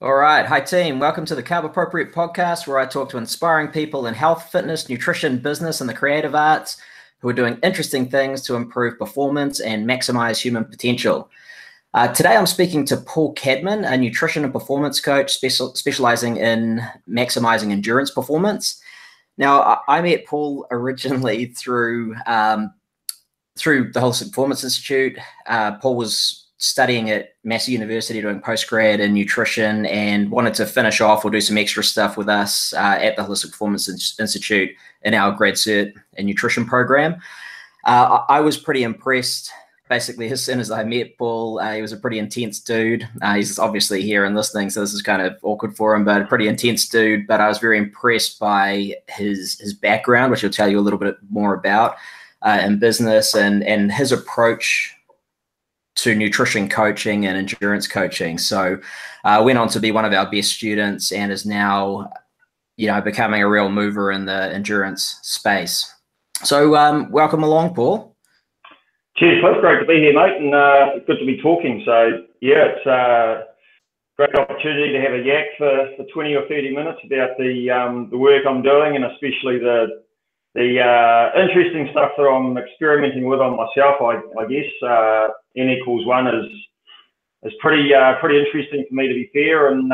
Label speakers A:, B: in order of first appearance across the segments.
A: All right. Hi, team. Welcome to the Carb-Appropriate Podcast, where I talk to inspiring people in health, fitness, nutrition, business, and the creative arts who are doing interesting things to improve performance and maximize human potential. Today, I'm speaking to Paul Cadman, a nutrition and performance coach specializing in maximizing endurance performance. Now, I met Paul originally through the Holistic Performance Institute. Paul was studying at Massey University doing postgrad in nutrition and wanted to finish off or do some extra stuff with us at the Holistic Performance Institute in our grad cert and nutrition program. I was pretty impressed. Basically, as soon as I met Paul, he was a pretty intense dude. He's obviously here and listening, so this is kind of awkward for him, but a pretty intense dude. But I was very impressed by his background, which he'll tell you a little bit more about in business and his approach to nutrition coaching and endurance coaching. So went on to be one of our best students and is now, becoming a real mover in the endurance space. So welcome along, Paul.
B: Cheers, Cliff. Great to be here, mate, and good to be talking. So, yeah, it's a great opportunity to have a yak for 20 or 30 minutes about the work I'm doing, and especially the interesting stuff that I'm experimenting with on myself. I guess N=1 is pretty interesting for me, to be fair, and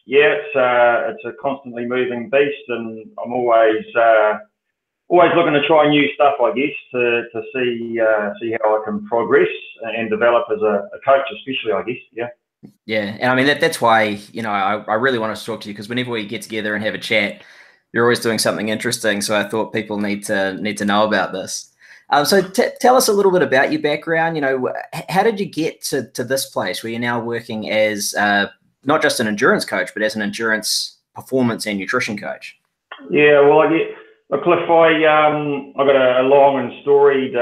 B: it's a constantly moving beast, and I'm always looking to try new stuff, I guess, to see how I can progress and develop as a coach, especially, I guess.
A: Yeah, and I mean that's why I really wanted to talk to you, because whenever we get together and have a chat, you're always doing something interesting. So I thought people need to know about this. So tell us a little bit about your background. How did you get to this place where you're now working as not just an endurance coach, but as an endurance performance and nutrition coach?
B: Yeah, well, Cliff, I got a long and storied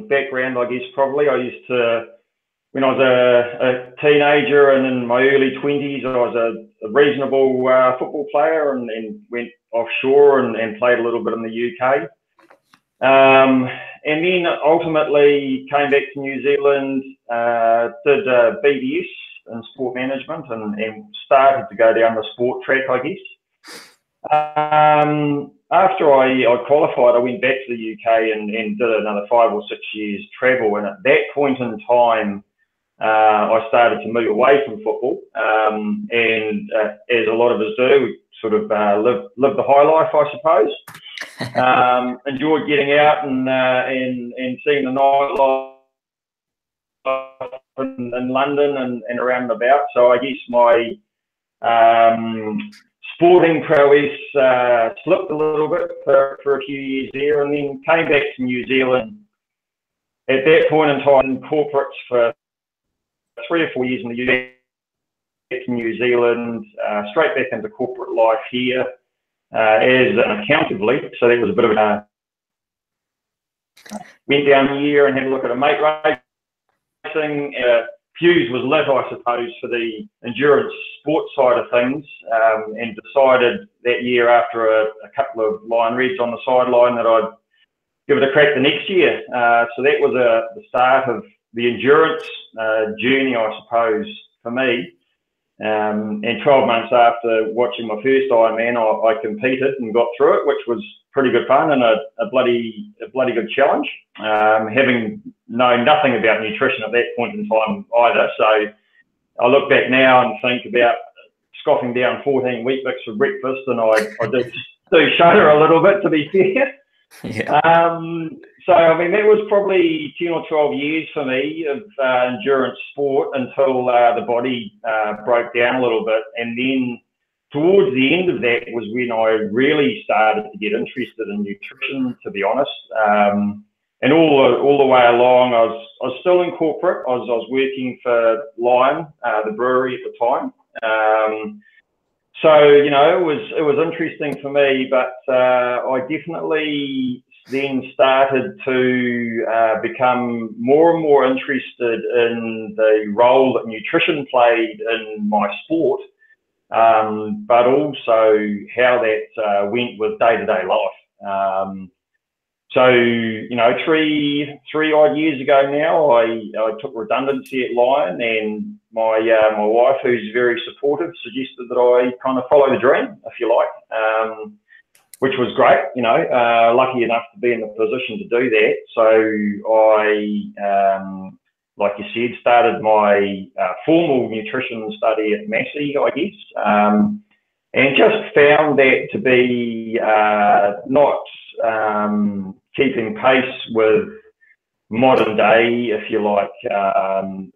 B: background, I guess, probably. I used to, when I was a teenager and in my early 20s, I was a reasonable football player and went offshore and played a little bit in the UK. And then ultimately came back to New Zealand, did BBS in sport management and started to go down the sport track, I guess. After I qualified, I went back to the UK and did another 5 or 6 years travel. And at that point in time, I started to move away from football. And as a lot of us do, we sort of live the high life, I suppose. Enjoyed getting out and seeing the nightlife in London and around and about. So I guess my sporting prowess slipped a little bit for a few years there, and then came back to New Zealand. At that point in time, in corporates for 3 or 4 years in the US, back to New Zealand, straight back into corporate life here as an accountant. So that was a bit of a went down here and had a look at a mate racing. Fuse was lit, I suppose, for the endurance sports side of things, and decided that year, after a couple of line reads on the sideline, that I'd give it a crack the next year. So that was the start of the endurance journey, I suppose, for me. And 12 months after watching my first Ironman, I competed and got through it, which was pretty good fun and a bloody good challenge. Having known nothing about nutrition at that point in time either, so I look back now and think about scoffing down 14 Weet-Bix for breakfast, and I do shudder a little bit, to be fair.
A: Yeah.
B: So I mean, that was probably 10 or 12 years for me of endurance sport until the body broke down a little bit, and then towards the end of that was when I really started to get interested in nutrition, to be honest. And all the way along, I was still in corporate. I was working for Lime, the brewery at the time. So it was interesting for me, but I definitely then started to become more and more interested in the role that nutrition played in my sport. But also how that went with day-to-day life. So, you know, three odd years ago now, I took redundancy at Lion, and my wife, who's very supportive, suggested that I kind of follow the dream, if you like, which was great. You know, lucky enough to be in the position to do that. So I, like you said, started my formal nutrition study at Massey, I guess, and just found that to be not keeping pace with modern day, if you like,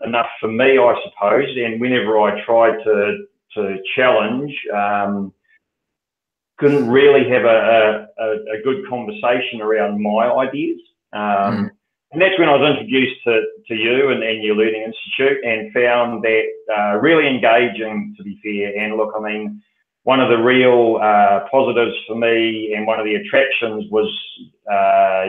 B: enough for me, I suppose. And whenever I tried to challenge, couldn't really have a good conversation around my ideas. And that's when I was introduced to you and your Learning Institute, and found that really engaging, to be fair. And look, I mean, one of the real positives for me, and one of the attractions, was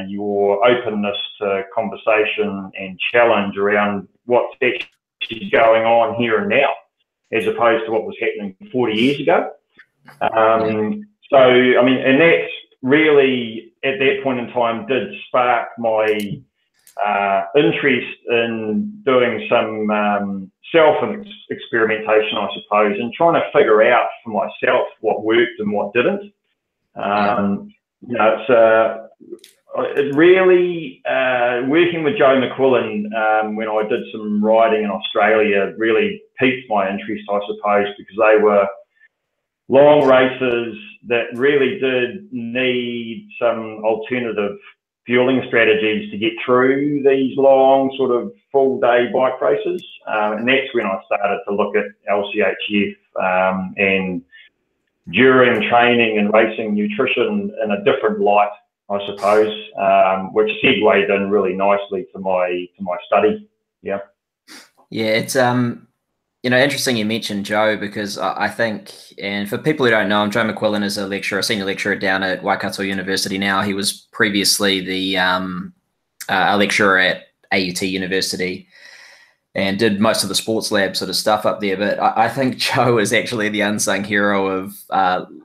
B: your openness to conversation and challenge around what's actually going on here and now, as opposed to what was happening 40 years ago. So, I mean, and that really, at that point in time, did spark my interest in doing some self-experimentation, I suppose, and trying to figure out for myself what worked and what didn't. You know, it really, working with Joe McQuillan when I did some riding in Australia, really piqued my interest, I suppose, because they were long races that really did need some alternative fueling strategies to get through these long sort of full day bike races. And that's when I started to look at LCHF and during training and racing nutrition in a different light, I suppose, which segued in really nicely to my study. Yeah.
A: Yeah, it's you know, interesting you mentioned Joe, because I think, and for people who don't know him, Joe McQuillan is a senior lecturer down at Waikato University now. He was previously the a lecturer at AUT University and did most of the sports lab sort of stuff up there. But I think Joe is actually the unsung hero of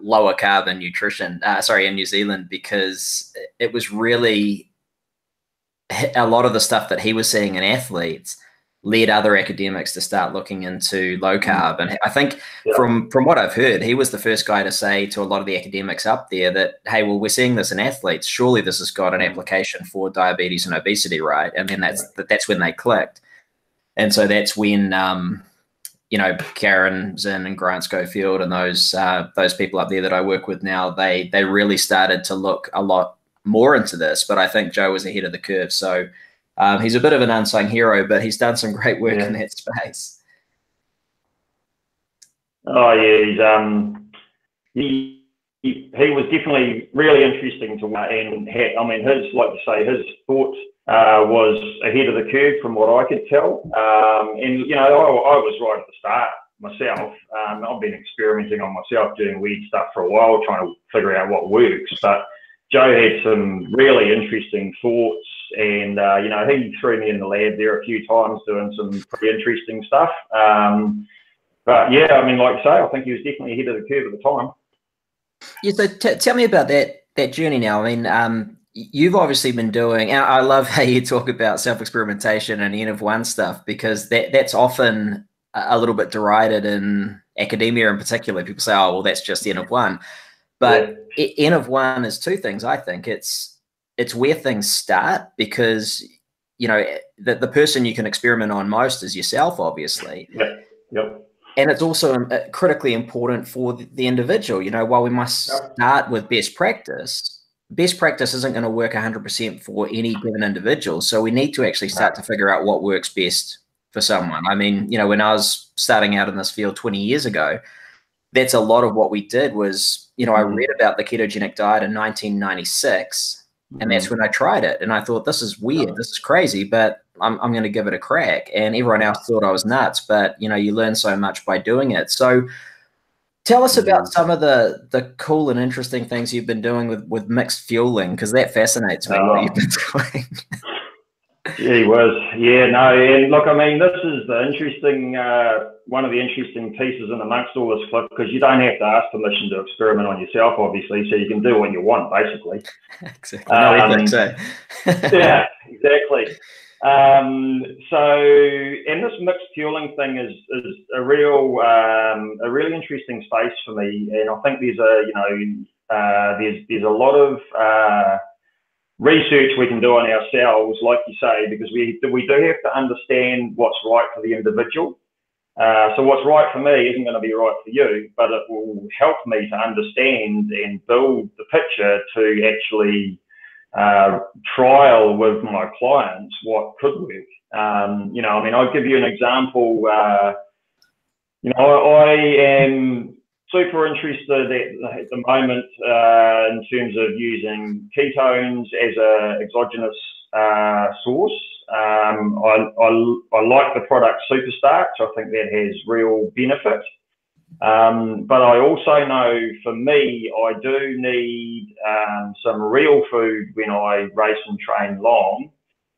A: lower carbon nutrition, in New Zealand, because it was really a lot of the stuff that he was seeing in athletes led other academics to start looking into low carb. And I think from what I've heard, he was the first guy to say to a lot of the academics up there that, hey, well, we're seeing this in athletes. Surely this has got an application for diabetes and obesity, right? And then that's when they clicked. And so that's when, you know, Karen Zinn and Grant Schofield and those people up there that I work with now, they really started to look a lot more into this. But I think Joe was ahead of the curve. So he's a bit of an unsung hero, but he's done some great work in that space.
B: Oh yeah, he was definitely really interesting to watch, and I mean, his, like you say, his thought was ahead of the curve from what I could tell. And you know, I was right at the start myself. I've been experimenting on myself, doing weird stuff for a while, trying to figure out what works. But Joe had some really interesting thoughts, and you know, he threw me in the lab there a few times doing some pretty interesting stuff. But yeah, I mean, like you say, I think he was definitely ahead of the curve at the time.
A: Yeah, so tell me about that journey now. I mean, you've obviously been doing, and I love how you talk about self-experimentation and N-of-1 stuff, because that's often a little bit derided in academia in particular. People say, oh, well, that's just N-of-1. But N-of-1 is two things, I think. It's where things start, because, you know, the person you can experiment on most is yourself, obviously.
B: Yep.
A: And it's also critically important for the individual. You know, while we must start with best practice isn't going to work 100% for any given individual. So we need to actually start to figure out what works best for someone. I mean, you know, when I was starting out in this field 20 years ago, that's a lot of what we did was, you know, I read about the ketogenic diet in 1996, and that's when I tried it. And I thought, this is weird, this is crazy, but I'm going to give it a crack. And everyone else thought I was nuts, but, you know, you learn so much by doing it. So tell us about some of the cool and interesting things you've been doing with mixed fueling, because that fascinates me, what you've been doing.
B: Gee whiz. Yeah, no, and look, I mean, this is the interesting, one of the interesting pieces in amongst all this clip, because you don't have to ask permission to experiment on yourself, obviously, so you can do what you want, basically.
A: Exactly. No ethics,
B: yeah, exactly. So, and this mixed fueling thing is a really interesting space for me, and I think there's there's a lot of research we can do on ourselves, like you say, because we do have to understand what's right for the individual. So what's right for me isn't going to be right for you, but it will help me to understand and build the picture to actually trial with my clients what could work. I mean, I'll give you an example. I am super interested at the moment in terms of using ketones as an exogenous source. I like the product Super Starch. I think that has real benefit. But I also know for me, I do need some real food when I race and train long.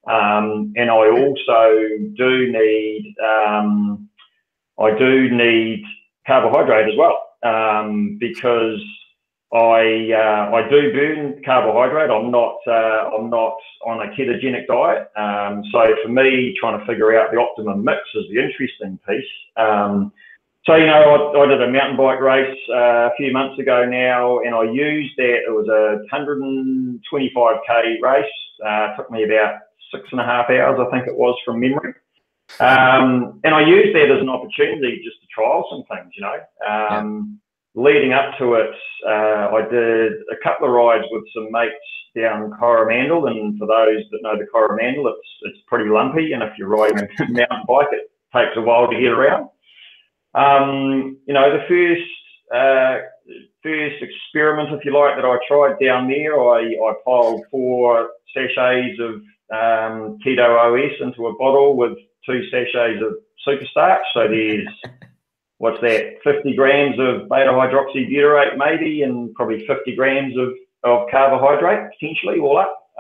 B: And I also do need carbohydrate as well, because I do burn carbohydrate. I'm not on a ketogenic diet. So for me, trying to figure out the optimum mix is the interesting piece. So, I did a mountain bike race a few months ago now, and I used that. It was a 125k race. It took me about 6.5 hours, I think it was, from memory. And I used that as an opportunity just to trial some things, Leading up to it, I did a couple of rides with some mates down Coromandel, and for those that know the Coromandel, it's pretty lumpy, and if you're riding a mountain bike, it takes a while to get around. The first experiment, if you like, that I tried down there, I piled 4 sachets of Keto OS into a bottle with 2 sachets of Super Starch. So there's, what's that, 50 grams of beta hydroxybutyrate maybe, and probably 50 grams of carbohydrate potentially all up.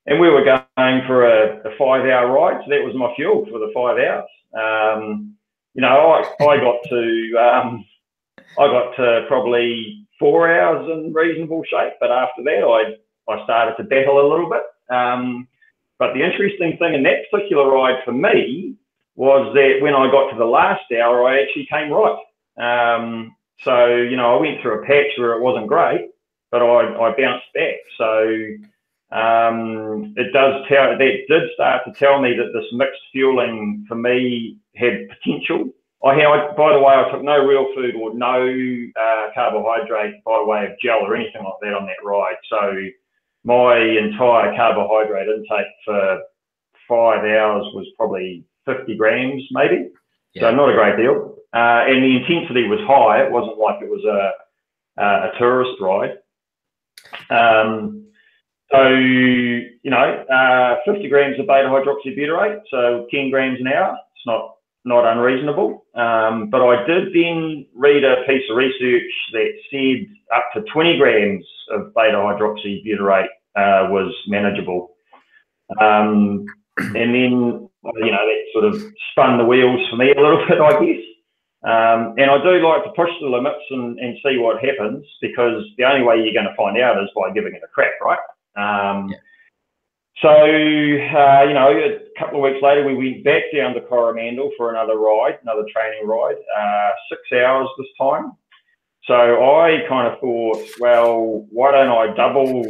B: And we were going for a 5-hour ride, so that was my fuel for the 5 hours. I got to probably 4 hours in reasonable shape, but after that I started to battle a little bit. But the interesting thing in that particular ride for me was that when I got to the last hour, I actually came right. So, I went through a patch where it wasn't great, but I bounced back. So that did start to tell me that this mixed fueling for me had potential. By the way, I took no real food or no carbohydrate by way of gel or anything like that on that ride. So my entire carbohydrate intake for 5 hours was probably 50 grams maybe. Yeah. So not a great deal. And the intensity was high. It wasn't like it was a tourist ride. So, 50 grams of beta hydroxybutyrate, so 10 grams an hour. It's not unreasonable. But I did then read a piece of research that said up to 20 grams of beta hydroxybutyrate was manageable. And then, that sort of spun the wheels for me a little bit, I guess. And I do like to push the limits and see what happens, because the only way you're going to find out is by giving it a crack, right? So, a couple of weeks later, we went back down to Coromandel for another training ride, 6 hours this time. So I kind of thought, well, why don't I double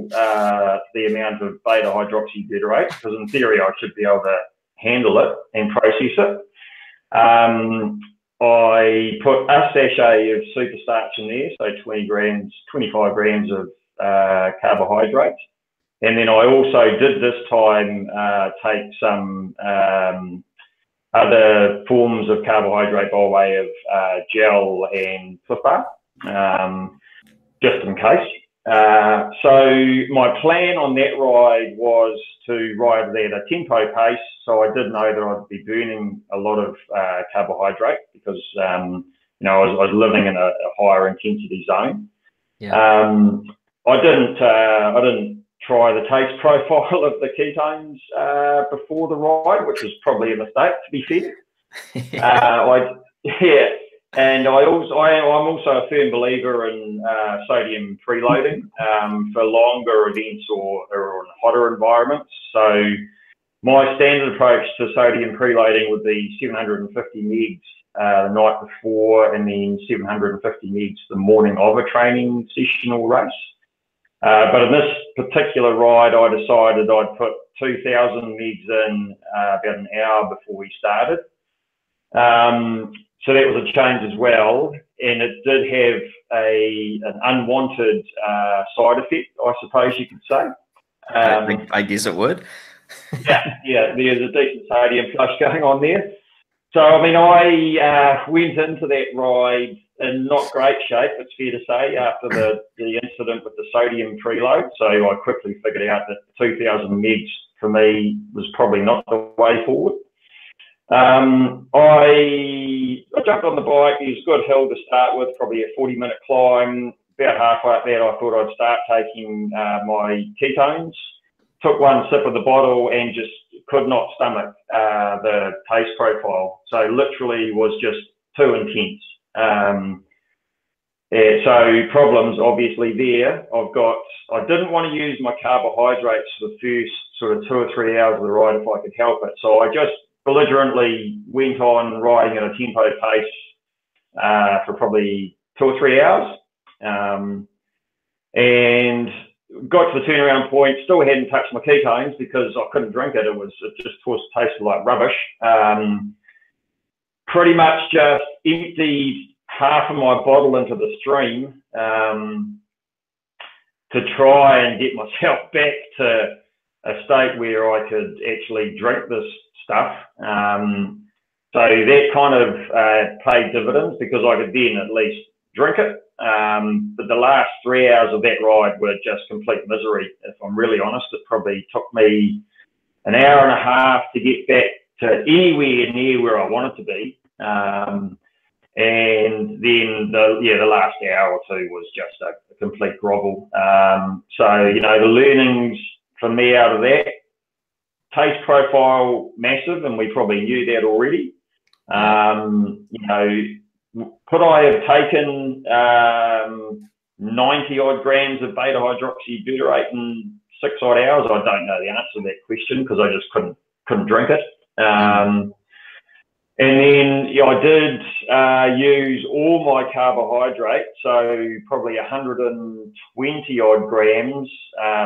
B: the amount of beta hydroxybutyrate? Because in theory, I should be able to handle it and process it. I put a sachet of Super Starch in there, so 25 grams of carbohydrate. And then I also did this time take some other forms of carbohydrate by way of gel and flipper, just in case. So my plan on that ride was to ride at a tempo pace. So I did know that I'd be burning a lot of carbohydrate because, I was living in a higher intensity zone. Yeah. I didn't try the taste profile of the ketones before the ride, which was probably a mistake, to be fair. And I'm also a firm believer in sodium preloading for longer events or in hotter environments. So my standard approach to sodium preloading would be 750 megs the night before, and then 750 megs the morning of a training session or race. But in this particular ride, I decided I'd put 2,000 megs in about an hour before we started. So that was a change as well, and it did have an unwanted side effect, I suppose you could say.
A: I guess it would.
B: yeah, there's a decent sodium flush going on there. So, I mean, I went into that ride in not great shape, it's fair to say, after the incident with the sodium preload. So I quickly figured out that 2,000 megs for me was probably not the way forward. I jumped on the bike. It was a good hill to start with, probably a 40-minute climb. About halfway up that, I thought I'd start taking my ketones. Took one sip of the bottle and just could not stomach the taste profile. So literally was just too intense. So problems obviously there. I didn't want to use my carbohydrates for the first sort of 2 or 3 hours of the ride if I could help it. So I just belligerently went on riding at a tempo pace for probably 2 or 3 hours, and got to the turnaround point. Still hadn't touched my ketones because I couldn't drink it. It just tasted like rubbish. Pretty much just emptied half of my bottle into the stream to try and get myself back to a state where I could actually drink this stuff. So that kind of paid dividends because I could then at least drink it. But the last 3 hours of that ride were just complete misery. If I'm really honest, it probably took me an hour and a half to get back to anywhere near where I wanted to be. And then the last hour or two was just a complete grovel. So, you know, the learnings for me out of that, taste profile massive, and we probably knew that already. You know, could I have taken 90 odd grams of beta hydroxybutyrate in 6 odd hours? I don't know the answer to that question because I just couldn't drink it. And then I did use all my carbohydrates, so probably 120 odd grams,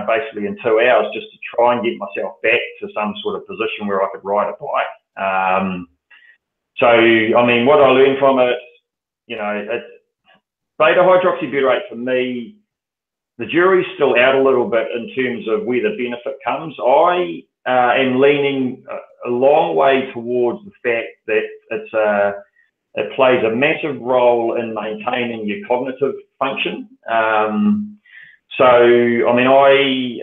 B: basically in 2 hours, just to try and get myself back to some sort of position where I could ride a bike. So, I mean, what I learned from it, you know, beta hydroxybutyrate for me, the jury's still out a little bit in terms of where the benefit comes. I am leaning a long way towards the fact that it plays a massive role in maintaining your cognitive function. So, I mean, I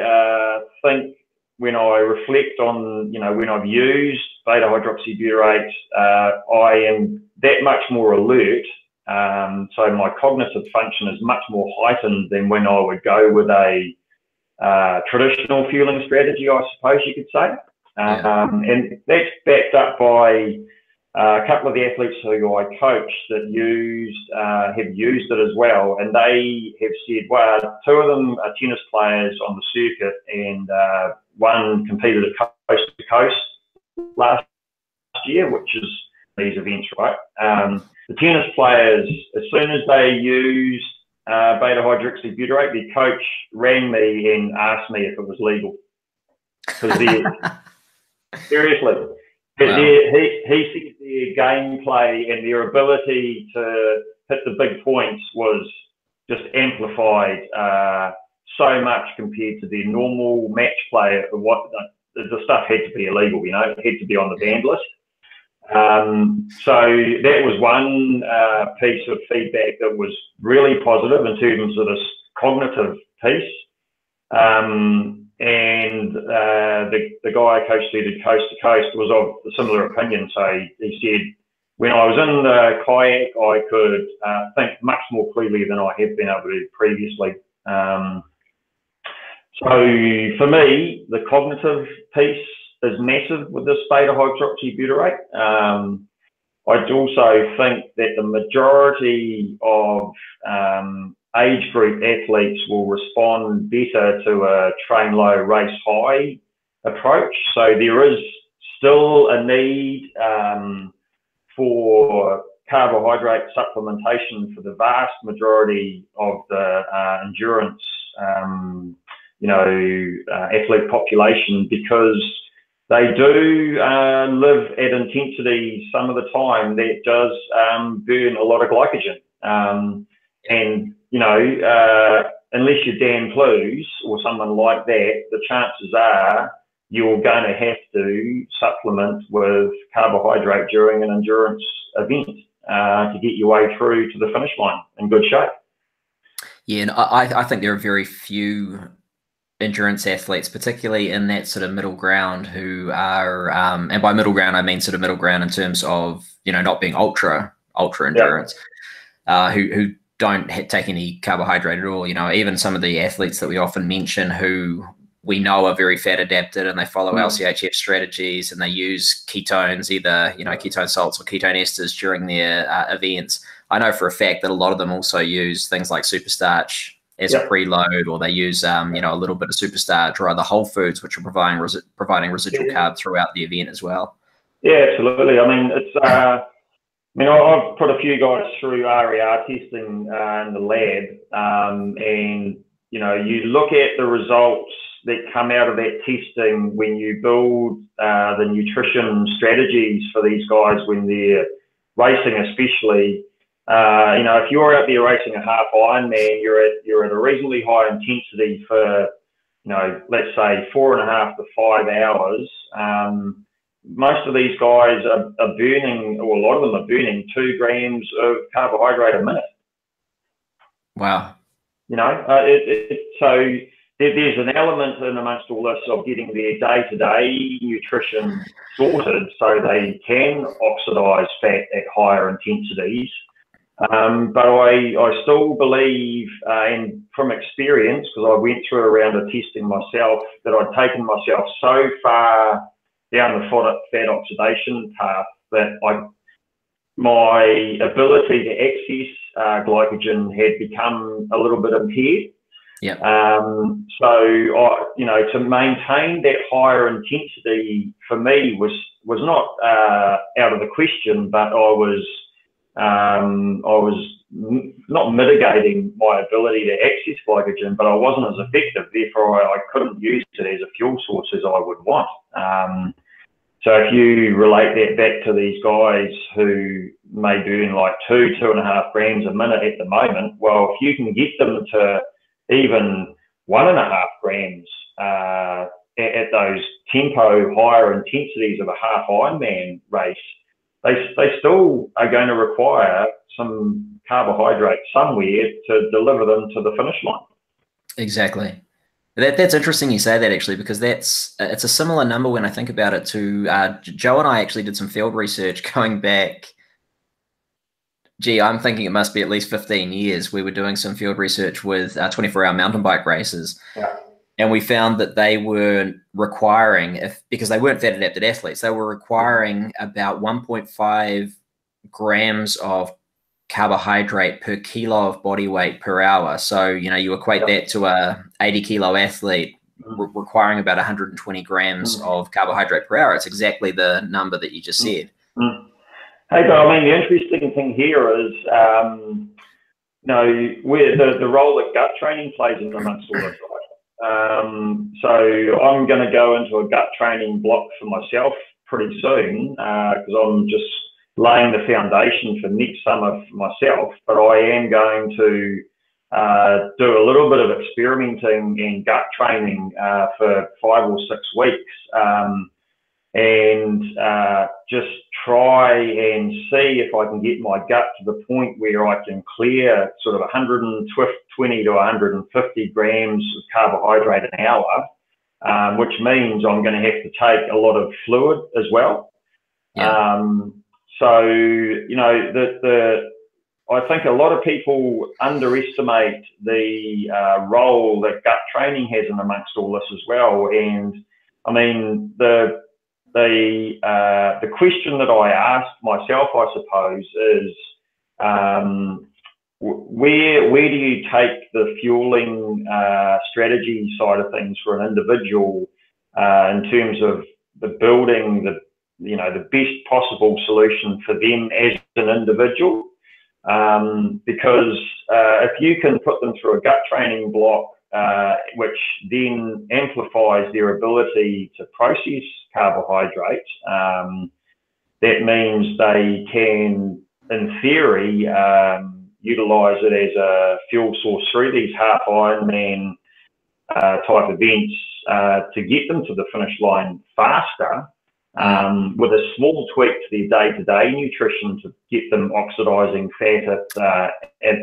B: think when I reflect on, you know, when I've used beta hydroxybutyrate, I am that much more alert. So my cognitive function is much more heightened than when I would go with a traditional fueling strategy, I suppose you could say. And that's backed up by a couple of the athletes who I coach that have used it as well, and they have said, well, 2 of them are tennis players on the circuit, and one competed at Coast to Coast last year, which is these events, right? The tennis players, as soon as they used beta hydroxybutyrate, the coach rang me and asked me if it was legal. Because seriously, wow. He said their gameplay and their ability to hit the big points was just amplified so much compared to their normal match play. The stuff had to be illegal, you know, it had to be on the banned list. So that was one piece of feedback that was really positive in terms of this cognitive piece. And the guy I coached who did Coast to Coast was of a similar opinion. So he said, when I was in the kayak, I could think much more clearly than I have been able to previously. So for me, the cognitive piece is massive with this beta hydroxybutyrate. I also think that the majority of age group athletes will respond better to a train low, race high approach. So there is still a need for carbohydrate supplementation for the vast majority of the endurance, athlete population, because they do live at intensities some of the time that does burn a lot of glycogen. And, unless you're Dan Plews or someone like that, the chances are you're going to have to supplement with carbohydrate during an endurance event to get your way through to the finish line in good shape.
A: Yeah, and I think there are very few endurance athletes, particularly in that sort of middle ground, who are, and by middle ground I mean sort of middle ground in terms of not being ultra endurance, who don't take any carbohydrate at all. Even some of the athletes that we often mention who we know are very fat adapted and they follow LCHF strategies and they use ketones, either ketone salts or ketone esters during their events. I know for a fact that a lot of them also use things like super starch as a preload, or they use a little bit of super starch or other whole foods, which are providing residual carb throughout the event as well.
B: Yeah, absolutely. I mean, it's I've put a few guys through RER testing in the lab, and you look at the results that come out of that testing when you build the nutrition strategies for these guys when they're racing, especially. If you're out there racing a half Ironman, you're at a reasonably high intensity for, let's say 4.5 to 5 hours. Most of these guys are burning, or a lot of them are burning 2 grams of carbohydrate a minute.
A: Wow.
B: So there's an element in amongst all this of getting their day-to-day nutrition sorted so they can oxidize fat at higher intensities. But I still believe, and from experience, because I went through a round of testing myself, that I'd taken myself so far down the fat oxidation path that my ability to access glycogen had become a little bit impaired.
A: Yeah.
B: So to maintain that higher intensity for me was not out of the question, but I was not mitigating my ability to access glycogen, but I wasn't as effective. Therefore, I couldn't use it as a fuel source as I would want. So if you relate that back to these guys who may burn like 2.5 grams a minute at the moment, well, if you can get them to even 1.5 grams at those tempo higher intensities of a half Ironman race, they still are going to require some carbohydrate somewhere to deliver them to the finish line.
A: Exactly. That's interesting you say that, actually, because it's a similar number when I think about it to Joe and I actually did some field research going back. I'm thinking it must be at least 15 years. We were doing some field research with 24-hour mountain bike races.
B: Yeah.
A: And we found that they were requiring, because they weren't fat adapted athletes, they were requiring about 1.5 grams of carbohydrate per kilo of body weight per hour. So, you equate that to a 80-kilo athlete requiring about 120 grams of carbohydrate per hour. It's exactly the number that you just said.
B: Hey, but I mean, the interesting thing here is, where the role that gut training plays in amongst all this, right? So I'm going to go into a gut training block for myself pretty soon, because I'm just laying the foundation for next summer for myself. But I am going to do a little bit of experimenting and gut training for 5 or 6 weeks, and just try and see if I can get my gut to the point where I can clear sort of 120 to 150 grams of carbohydrate an hour, which means I'm going to have to take a lot of fluid as well. Yeah. So, I think a lot of people underestimate the role that gut training has in amongst all this as well. And I mean, the question that I ask myself, I suppose, is where do you take the fueling strategy side of things for an individual in terms of the building the best possible solution for them as an individual? Because if you can put them through a gut training block, which then amplifies their ability to process carbohydrates, that means they can, in theory, utilize it as a fuel source through these half Ironman type events to get them to the finish line faster, with a small tweak to their day-to-day nutrition to get them oxidizing fat at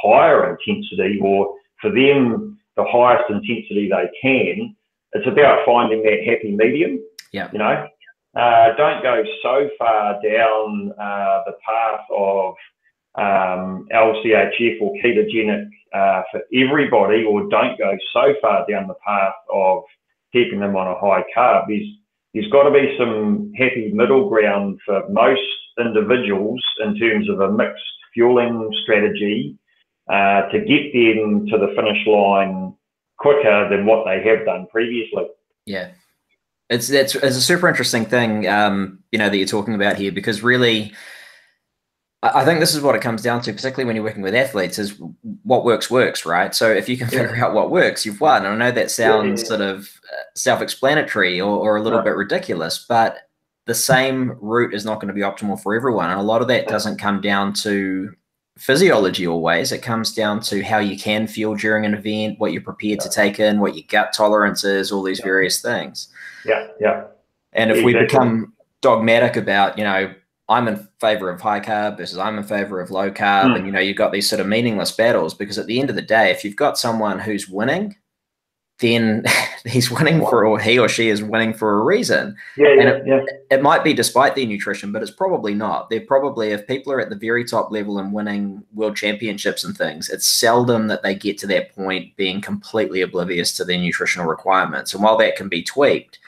B: higher intensity, or for them the highest intensity they can. It's about finding that happy medium.
A: Yeah.
B: Don't go so far down the path of LCHF or ketogenic for everybody, or don't go so far down the path of keeping them on a high carb. There's got to be some happy middle ground for most individuals in terms of a mixed fueling strategy to get them to the finish line quicker than what they have done previously.
A: Yeah. It's a super interesting thing, that you're talking about here, because really, I think this is what it comes down to, particularly when you're working with athletes, is what works, right? So if you can figure out what works, you've won. And I know that sounds sort of self-explanatory or a little bit ridiculous, but the same route is not going to be optimal for everyone. And a lot of that doesn't come down to physiology always. It comes down to how you can fuel during an event, what you're prepared to take in, what your gut tolerance is, all these various things.
B: Yeah.
A: And if we become dogmatic about, I'm in favor of high carb versus I'm in favor of low carb, and you've got these sort of meaningless battles, because at the end of the day, if you've got someone who's winning, then he's winning or he or she is winning for a reason. It might be despite their nutrition, but it's probably not. They're probably, if people are at the very top level and winning world championships and things, it's seldom that they get to that point being completely oblivious to their nutritional requirements. And while that can be tweaked,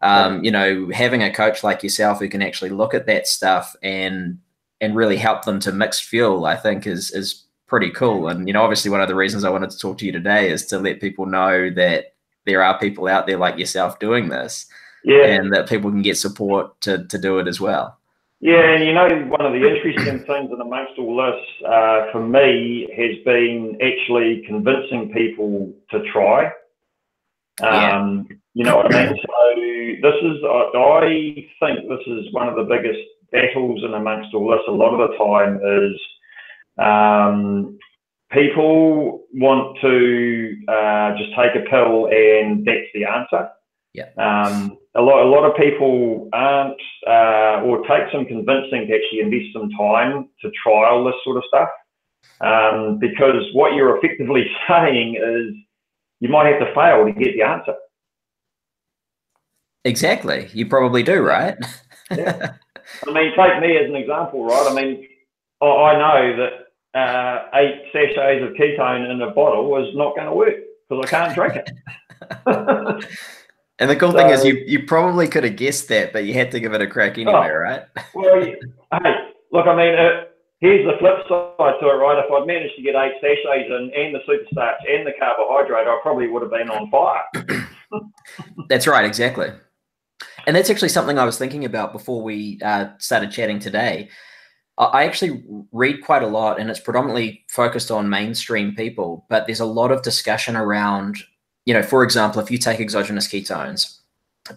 A: having a coach like yourself who can actually look at that stuff and really help them to mix fuel, I think is pretty cool. And, obviously one of the reasons I wanted to talk to you today is to let people know that there are people out there like yourself doing this, and that people can get support to do it as well.
B: Yeah, and one of the interesting things in amongst all this for me has been actually convincing people to try. You know what I mean? So I think this is one of the biggest battles in amongst all this a lot of the time is people want to just take a pill and that's the answer.
A: Yeah.
B: A lot of people aren't, or take some convincing to actually invest some time to trial this sort of stuff, because what you're effectively saying is you might have to fail to get the answer.
A: Exactly. You probably do, right?
B: Yeah. I mean, take me as an example, right? I mean, I know that 8 sachets of ketone in a bottle is not going to work because I can't drink it.
A: And the cool thing is you probably could have guessed that, but you had to give it a crack anyway, right?
B: Well, hey, look, I mean, here's the flip side to it, right? If I'd managed to get 8 sachets in and the super starch and the carbohydrate, I probably would have been on fire.
A: That's right, exactly. And that's actually something I was thinking about before we started chatting today. I actually read quite a lot, and it's predominantly focused on mainstream people, but there's a lot of discussion around, for example, if you take exogenous ketones,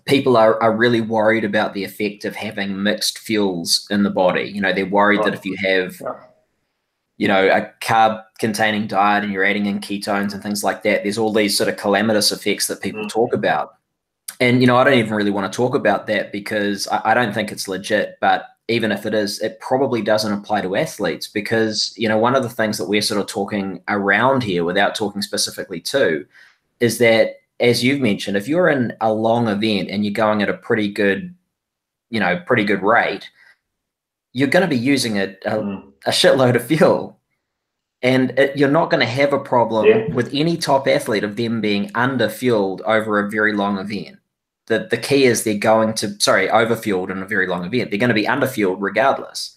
A: people are really worried about the effect of having mixed fuels in the body. They're worried that if you have, a carb-containing diet and you're adding in ketones and things like that, there's all these sort of calamitous effects that people talk about. And, I don't even really want to talk about that because I don't think it's legit. But even if it is, it probably doesn't apply to athletes because, one of the things that we're sort of talking around here without talking specifically to is that, as you've mentioned, if you're in a long event and you're going at a pretty good rate, you're going to be using a shitload of fuel. And you're not going to have a problem with any top athlete of them being under-fueled over a very long event. The key is they're going to, over-fueled in a very long event. They're going to be under-fueled regardless.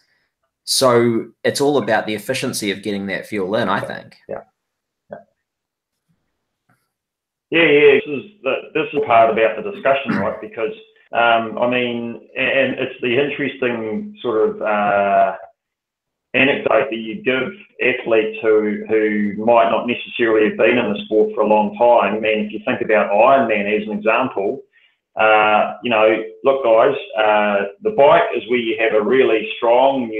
A: So it's all about the efficiency of getting that fuel in, I think.
B: This is part about the discussion, right? Because, I mean, and it's the interesting sort of anecdote that you give athletes who might not necessarily have been in the sport for a long time. And if you think about Ironman as an example, you know, look, guys, the bike is where you have a really strong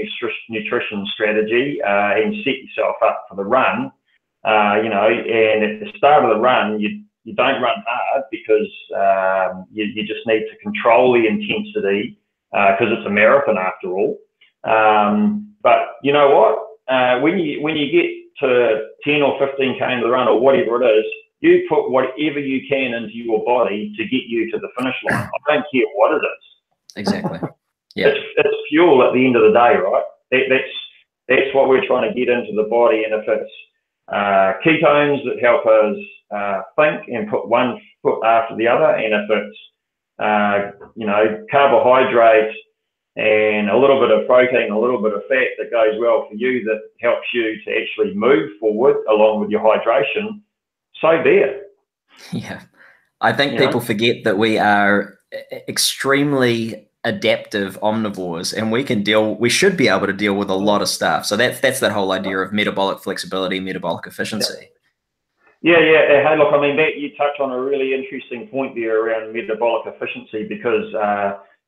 B: nutrition strategy and set yourself up for the run. You know, and at the start of the run, you don't run hard because you just need to control the intensity because it's a marathon after all. But you know what? When you get to 10 or 15K into the run or whatever it is, you put whatever you can into your body to get you to the finish line. I don't care what it is.
A: Exactly. Yeah.
B: It's fuel at the end of the day, right? That's what we're trying to get into the body. And if it's ketones that help us think and put one foot after the other, and if it's you know, carbohydrates and a little bit of protein, a little bit of fat that goes well for you, that helps you to actually move forward along with your hydration, so be it.
A: Yeah. I think people forget that we are extremely adaptive omnivores, and we should be able to deal with a lot of stuff. So that's that whole idea of metabolic flexibility, metabolic efficiency.
B: Yeah. Hey, look, I mean, that you touch on a really interesting point there around metabolic efficiency, because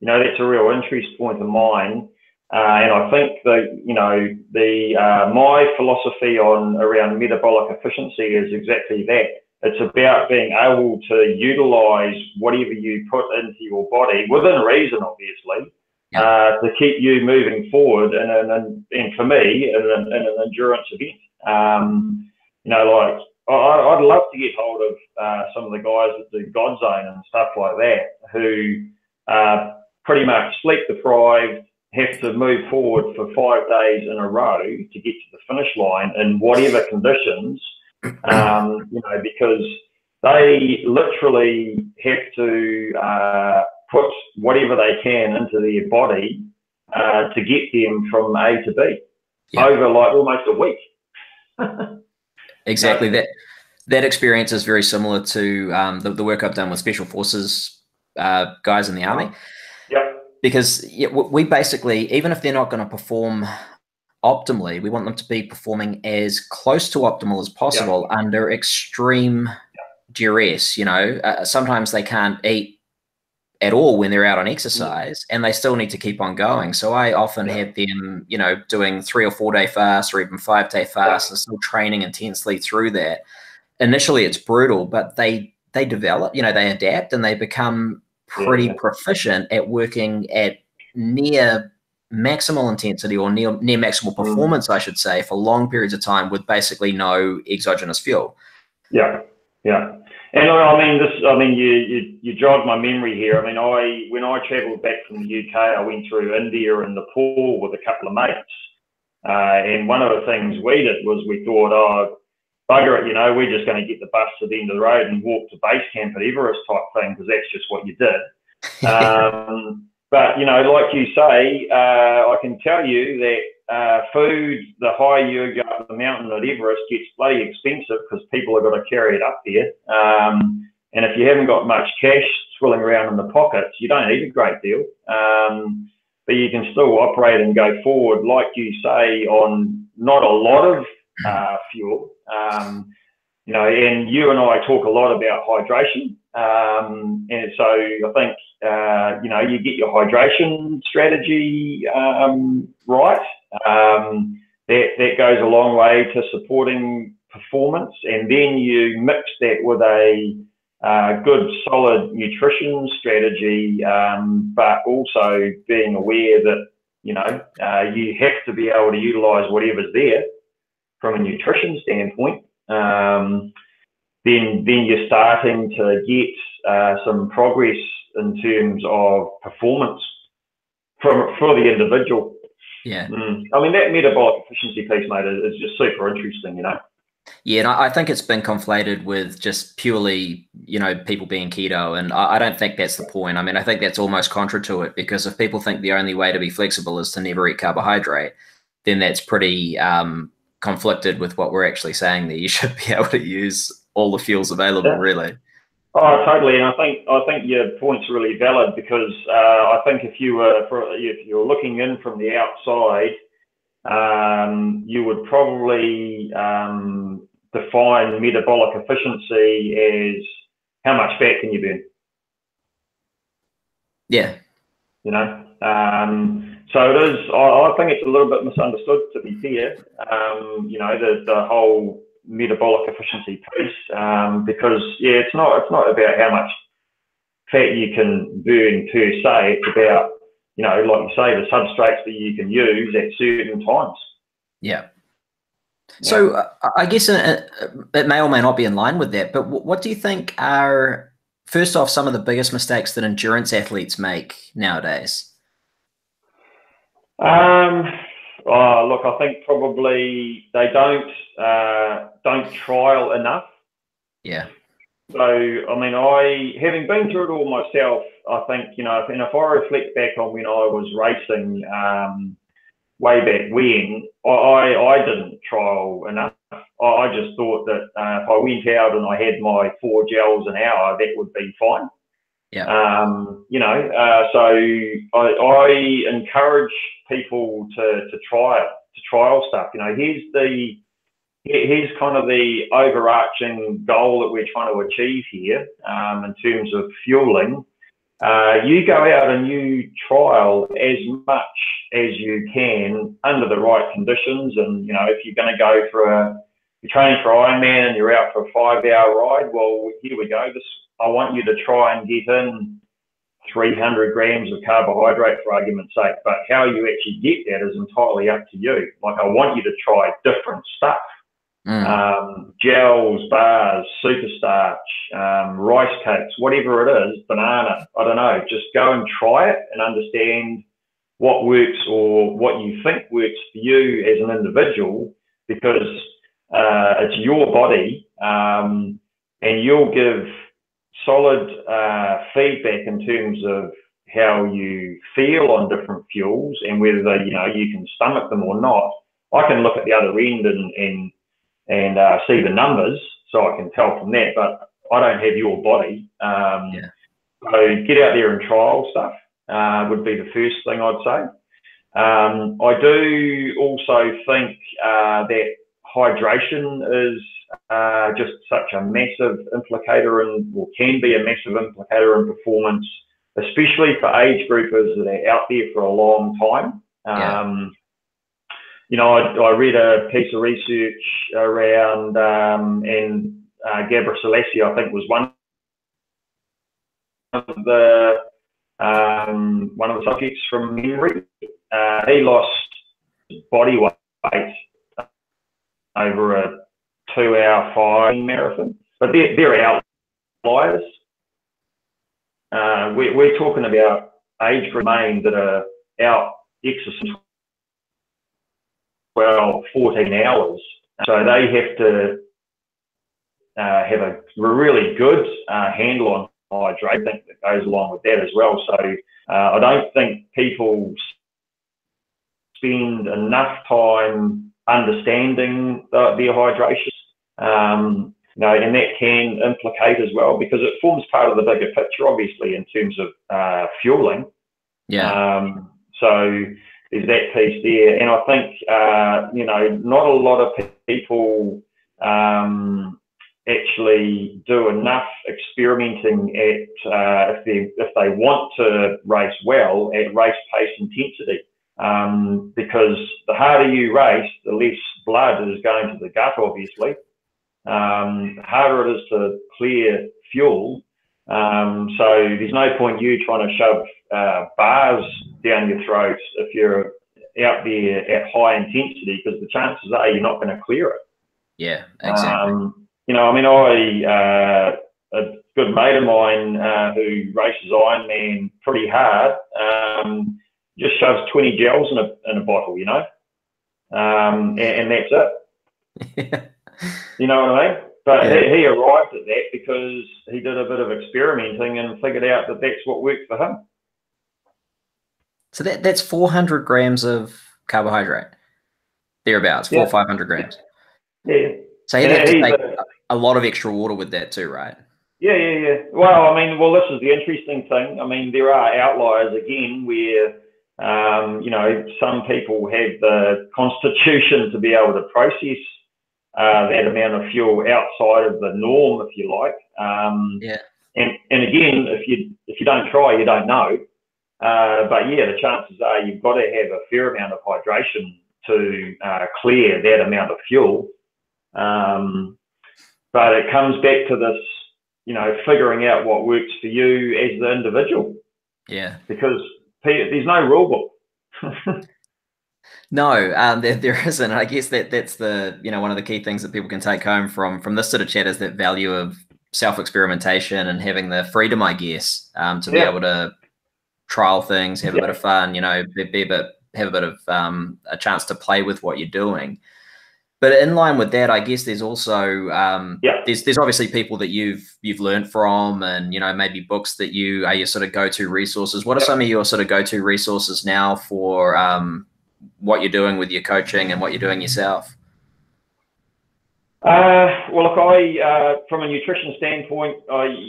B: you know, that's a real interest point of mine. And I think that, you know, my philosophy around metabolic efficiency is exactly that. It's about being able to utilize whatever you put into your body, within reason, obviously, to keep you moving forward. And for me, in an endurance event. You know, like, I'd love to get hold of some of the guys that do Gonzo and stuff like that, who pretty much sleep deprived, have to move forward for 5 days in a row to get to the finish line in whatever conditions, you know, because they literally have to put whatever they can into their body to get them from A to B over like almost a week.
A: Exactly. That experience is very similar to the work I've done with Special Forces guys in the Army. Because we basically, even if they're not going to perform optimally, we want them to be performing as close to optimal as possible under extreme duress. You know, sometimes they can't eat at all when they're out on exercise, and they still need to keep on going. So I often have them, you know, doing 3 or 4 day fasts or even 5 day fasts and still training intensely through that. Initially, it's brutal, but they develop, you know, they adapt and they become pretty proficient at working at near maximal intensity or near maximal performance, I should say, for long periods of time with basically no exogenous fuel. And I mean, you jogged my memory here. I mean, when I travelled back from the UK, I went through India and Nepal with a couple of mates. And one of the things we did was we thought, oh, bugger it, you know, we're just going to get the bus to the end of the road and walk to base camp at Everest type thing, because that's just what you did. But, you know, like you say, I can tell you that food, the higher you go up the mountain at Everest, gets bloody expensive because people have got to carry it up there. And if you haven't got much cash swirling around in the pockets, you don't eat a great deal. But you can still operate and go forward, like you say, on not a lot of fuel. You know, and you and I talk a lot about hydration. And so I think, you know, you get your hydration strategy right. That goes a long way to supporting performance. And then you mix that with a good, solid nutrition strategy, but also being aware that, you know, you have to be able to utilize whatever's there from a nutrition standpoint. Then you're starting to get some progress in terms of performance for the individual. Yeah.
B: I mean, that metabolic efficiency piece, mate, is just super interesting, you know.
A: Yeah, and I think it's been conflated with just purely, people being keto, and I don't think that's the point. I mean, I think that's almost contra to it, because if people think the only way to be flexible is to never eat carbohydrate, then that's pretty conflicted with what we're actually saying, that you should be able to use all the fuels available, really.
B: Oh, totally, and I think your point's really valid, because I think if you're looking in from the outside, you would probably define metabolic efficiency as how much fat can you burn.
A: Yeah.
B: You know, so it is. I think it's a little bit misunderstood, to be fair. The whole metabolic efficiency piece, because it's not about how much fat you can burn per se. It's about, like you say, the substrates that you can use at certain times.
A: Yeah. So I guess it may or may not be in line with that, but what do you think are, first off, some of the biggest mistakes that endurance athletes make nowadays?
B: Look, I think probably they don't trial enough.
A: Yeah.
B: So, I mean, having been through it all myself, I think, and if I reflect back on when I was racing way back when, I didn't trial enough. I just thought that if I went out and I had my 4 gels an hour, that would be fine.
A: Yeah.
B: So I encourage people to trial stuff. Here's kind of the overarching goal that we're trying to achieve here, in terms of fueling. You go out and you trial as much as you can under the right conditions. And, if you're going to go you're training for Ironman and you're out for a 5-hour ride, well, here we go. I want you to try and get in 300 grams of carbohydrate, for argument's sake. But how you actually get that is entirely up to you. Like, I want you to try different stuff. Gels, bars, super starch, rice cakes, whatever it is, banana, I don't know. Just go and try it and understand what works, or what you think works for you as an individual, because it's your body, and you'll give solid feedback in terms of how you feel on different fuels and whether you can stomach them or not. I can look at the other end and see the numbers, so I can tell from that, but I don't have your body. So get out there and trial stuff would be the first thing I'd say. I do also think that hydration is just such a massive implicator, can be a massive implicator in performance, especially for age groupers that are out there for a long time. I read a piece of research around, and Gabor Selassie, I think, was one of the subjects from memory. He lost body weight over a 2-hour 5 marathon, but they're outliers. We're talking about age group main that are out exercising 12, 14 hours. So they have to have a really good handle on hydration that goes along with that as well. So I don't think people spend enough time understanding their hydration, and that can implicate as well, because it forms part of the bigger picture, obviously, in terms of fueling. So there's that piece there. And I think, not a lot of people actually do enough experimenting at, if they want to race well, at race pace intensity. Because the harder you race, the less blood is going to the gut, obviously. The harder it is to clear fuel. So there's no point you trying to shove bars down your throat if you're out there at high intensity, because the chances are you're not going to clear it.
A: Yeah, exactly.
B: A good mate of mine who races Ironman pretty hard, just shoves 20 gels in a bottle, you know, and that's it. You know what I mean? But he arrived at that because he did a bit of experimenting and figured out that that's what worked for him.
A: So that's 400 grams of carbohydrate, thereabouts, 400 or 500 grams.
B: Yeah.
A: So he'd have to take a lot of extra water with that too, right?
B: Yeah. Well, I mean, this is the interesting thing. I mean, there are outliers again where, you know, some people have the constitution to be able to process that amount of fuel outside of the norm, if you like. And again, if you don't try, you don't know. But yeah, the chances are you've got to have a fair amount of hydration to clear that amount of fuel. But it comes back to this, you know, figuring out what works for you as the individual. Yeah. Because there's no rule book.
A: No, there isn't. I guess that's the, you know, one of the key things that people can take home from this sort of chat is that value of self-experimentation and having the freedom, I guess, to be able to trial things, have a bit of fun, you know, have a bit of a chance to play with what you're doing. But in line with that, I guess there's also there's obviously people that you've learned from, and you know, maybe books that are your sort of go-to resources. What are some of your sort of go-to resources now for what you're doing with your coaching and what you're doing yourself?
B: Well, look, from a nutrition standpoint,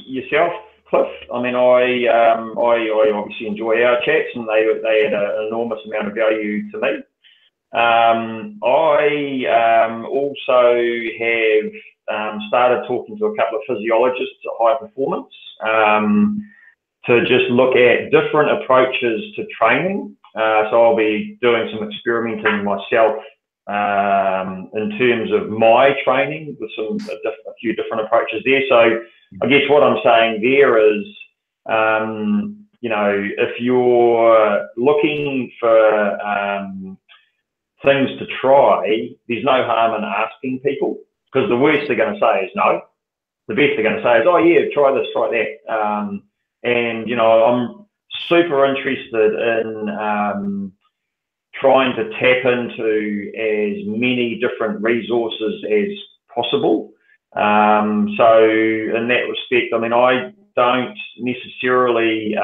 B: yourself, Cliff. I mean, I obviously enjoy our chats, and they had an enormous amount of value to me. I also have started talking to a couple of physiologists at High Performance to just look at different approaches to training. So I'll be doing some experimenting myself in terms of my training with a few different approaches there. So I guess what I'm saying there is, you know, if you're looking for things to try, there's no harm in asking people, because the worst they're going to say is no. The best they're going to say is, oh yeah, try this, try that. And you know, I'm super interested in trying to tap into as many different resources as possible. So in that respect, I mean, I don't necessarily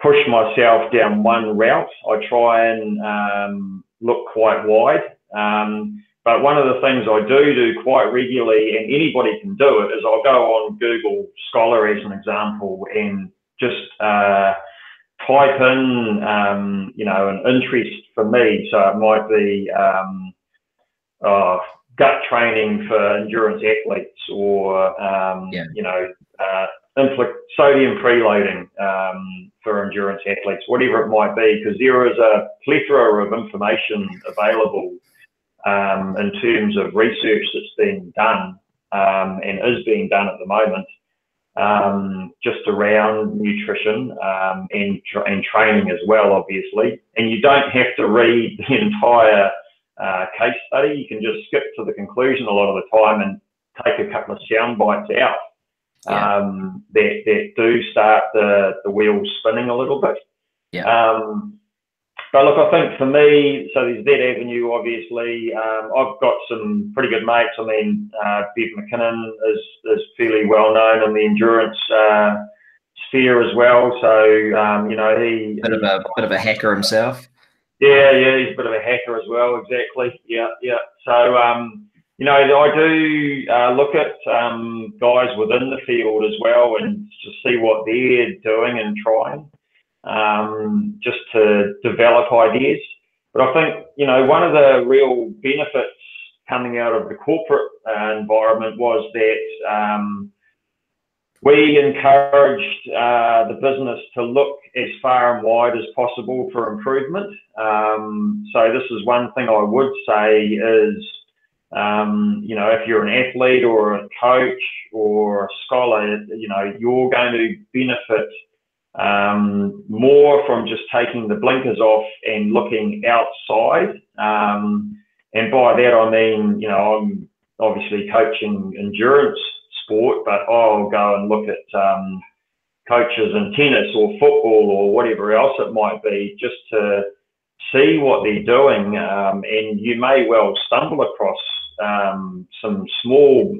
B: push myself down one route. I try and look quite wide. But one of the things I do quite regularly, and anybody can do it, is I'll go on Google Scholar as an example and just type in, you know, an interest for me. So it might be gut training for endurance athletes, or, you know, sodium preloading for endurance athletes, whatever it might be, because there is a plethora of information available in terms of research that's being done and is being done at the moment, just around nutrition and training as well, obviously. And you don't have to read the entire case study. You can just skip to the conclusion a lot of the time and take a couple of sound bites out that do start the wheels spinning a little bit. But look, I think for me, so there's that avenue, obviously. I've got some pretty good mates. I mean, Bev McKinnon is fairly well known in the endurance sphere as well. So, you know, he's
A: bit of a hacker himself.
B: Yeah, he's a bit of a hacker as well. Exactly. Yeah. So, you know, I do look at guys within the field as well, and to see what they're doing and trying, just to develop ideas. But I think, you know, one of the real benefits coming out of the corporate environment was that we encouraged the business to look as far and wide as possible for improvement. So this is one thing I would say is, you know, if you're an athlete or a coach or a scholar, you know, you're going to benefit more from just taking the blinkers off and looking outside. And by that, I mean, you know, I'm obviously coaching endurance sport, but I'll go and look at coaches in tennis or football or whatever else it might be, just to see what they're doing, and you may well stumble across some small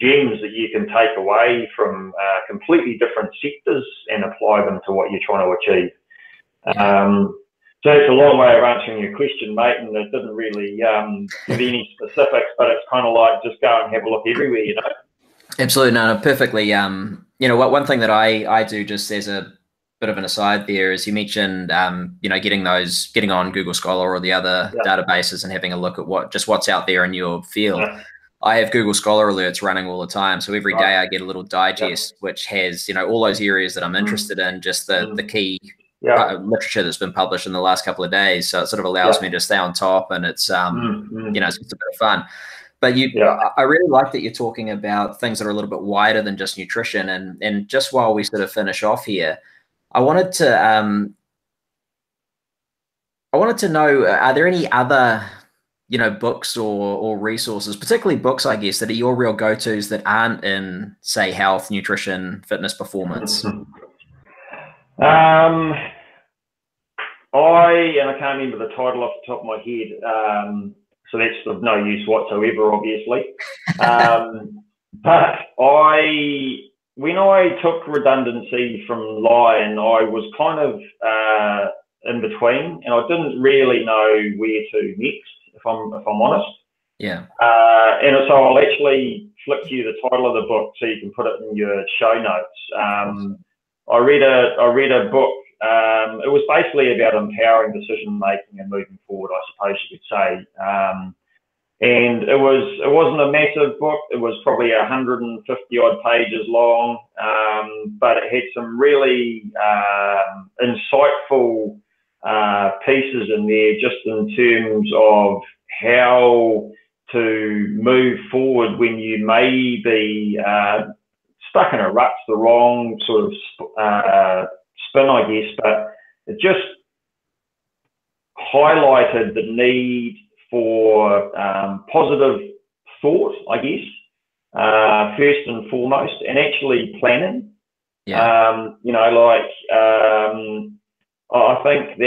B: gems that you can take away from completely different sectors and apply them to what you're trying to achieve. So it's a long way of answering your question, mate, and it didn't really give any specifics, but it's kind of like just go and have a look everywhere, you know?
A: Absolutely, no, perfectly. You know, one thing that I do, just as a bit of an aside there, is you mentioned, you know, getting on Google Scholar or the other databases and having a look at what's out there in your field. I have Google Scholar alerts running all the time, so every day I get a little digest which has, you know, all those areas that I'm interested in, just the key literature that's been published in the last couple of days. So it sort of allows me to stay on top, and it's you know, it's a bit of fun. But I really like that you're talking about things that are a little bit wider than just nutrition. And just while we sort of finish off here, I wanted to know, are there any other, you know, books or resources, particularly books, I guess, that are your real go-tos that aren't in, say, health, nutrition, fitness, performance?
B: I can't remember the title off the top of my head, so that's of no use whatsoever, obviously. But when I took redundancy from Lion, I was kind of in between, and I didn't really know where to next, if I'm honest.
A: Yeah.
B: And so I'll actually flick you the title of the book so you can put it in your show notes. I read a book. It was basically about empowering decision making and moving forward, I suppose you could say. And it wasn't a massive book. It was probably 150 odd pages long, but it had some really insightful pieces in there, just in terms of how to move forward when you may be stuck in a rut's the wrong sort of spin, I guess, but it just highlighted the need for positive thought, I guess, first and foremost, and actually planning. You know, like I think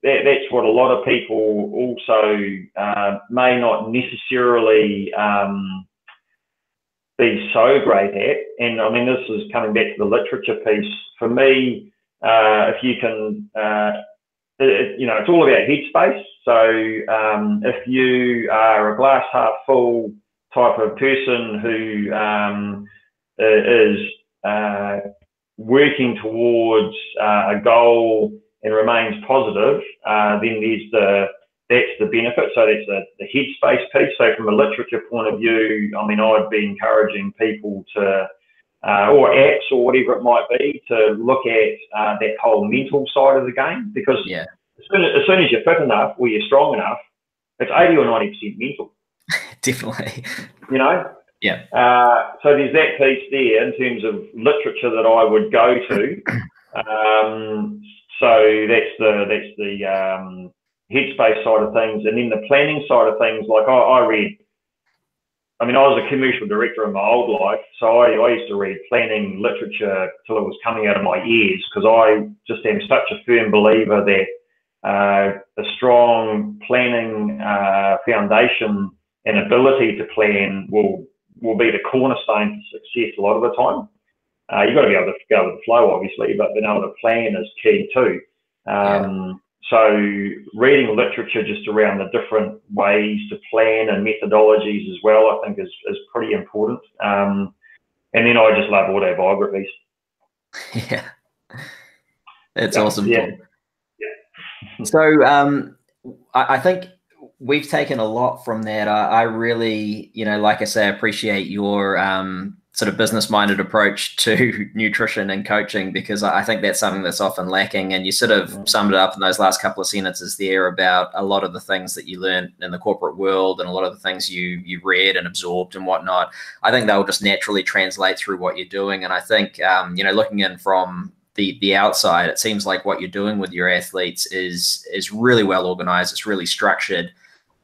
B: that's what a lot of people also may not necessarily be so great at. And I mean, this is coming back to the literature piece. For me, if you can, you know, it's all about headspace. So if you are a glass half full type of person who is working towards a goal and remains positive, then that's the benefit. So that's the headspace piece. So from a literature point of view, I mean, I'd be encouraging people to, or apps or whatever it might be, to look at that whole mental side of the game, because as soon as you're fit enough or you're strong enough, it's 80 or 90% mental.
A: Definitely.
B: You know?
A: Yeah.
B: So there's that piece there in terms of literature that I would go to. So that's the headspace side of things. And then the planning side of things, like I was a commercial director in my old life, so I used to read planning literature till it was coming out of my ears, because I just am such a firm believer that a strong planning foundation and ability to plan will be the cornerstone for success a lot of the time. You've got to be able to go with the flow, obviously, but being able to plan is key too. So reading literature just around the different ways to plan and methodologies as well, I think is pretty important. And then I just love autobiographies.
A: Yeah, that's awesome.
B: Yeah.
A: So I think we've taken a lot from that. I really, you know, like I say, appreciate your sort of business-minded approach to nutrition and coaching, because I think that's something that's often lacking. And you sort of summed it up in those last couple of sentences there about a lot of the things that you learned in the corporate world and a lot of the things you read and absorbed and whatnot. I think they'll just naturally translate through what you're doing. And I think, you know, looking in from the outside, it seems like what you're doing with your athletes is really well organized. It's really structured.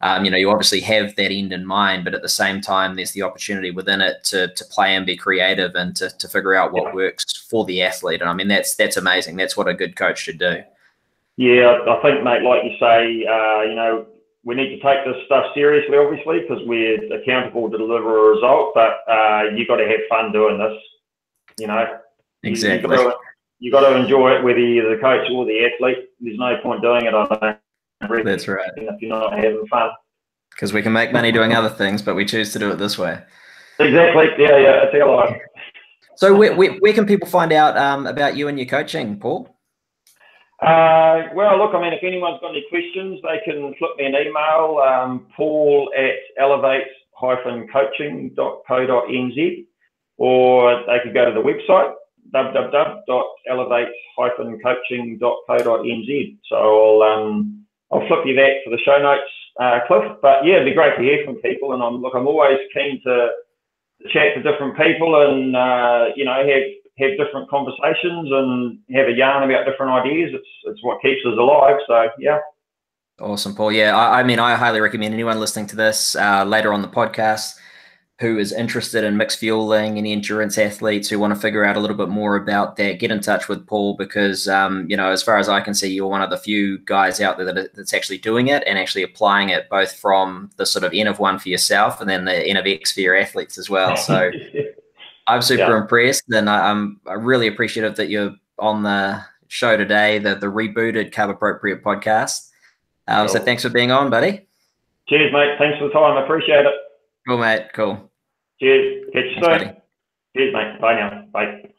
A: You obviously have that end in mind, but at the same time, there's the opportunity within it to play and be creative and to figure out what works for the athlete. And I mean, that's amazing. That's what a good coach should do.
B: Yeah, I think, mate, like you say, we need to take this stuff seriously, obviously, because we're accountable to deliver a result, but you've got to have fun doing this,
A: Exactly.
B: You've got to enjoy it, whether you're the coach or the athlete. There's no point doing it, I don't reckon,
A: that's right,
B: if you're not having fun.
A: Because we can make money doing other things, but we choose to do it this way.
B: Exactly. Yeah, it's our life.
A: So where can people find out about you and your coaching, Paul?
B: Well, look, I mean, if anyone's got any questions, they can flip me an email, paul@elevate-coaching.co.nz, or they could go to the website, www.elevate-coaching.co.nz. So I'll flip you that for the show notes, Cliff. But yeah, it'd be great to hear from people, and I'm always keen to chat to different people and have different conversations and have a yarn about different ideas. It's what keeps us alive. So yeah.
A: Awesome, Paul. Yeah, I mean, I highly recommend anyone listening to this later on the podcast who is interested in mixed fueling, any endurance athletes who want to figure out a little bit more about that, get in touch with Paul, because, as far as I can see, you're one of the few guys out there that's actually doing it and actually applying it, both from the sort of N-of-1 for yourself and then the N-of-X for your athletes as well. So I'm super impressed, and I'm really appreciative that you're on the show today, the rebooted Carb-Appropriate Podcast.
B: Cool.
A: So thanks for being on, buddy.
B: Cheers, mate. Thanks for the time. I appreciate it.
A: Cool, mate. Cool.
B: Cheers. Catch you soon.
A: Buddy.
B: Cheers, mate. Bye now. Bye.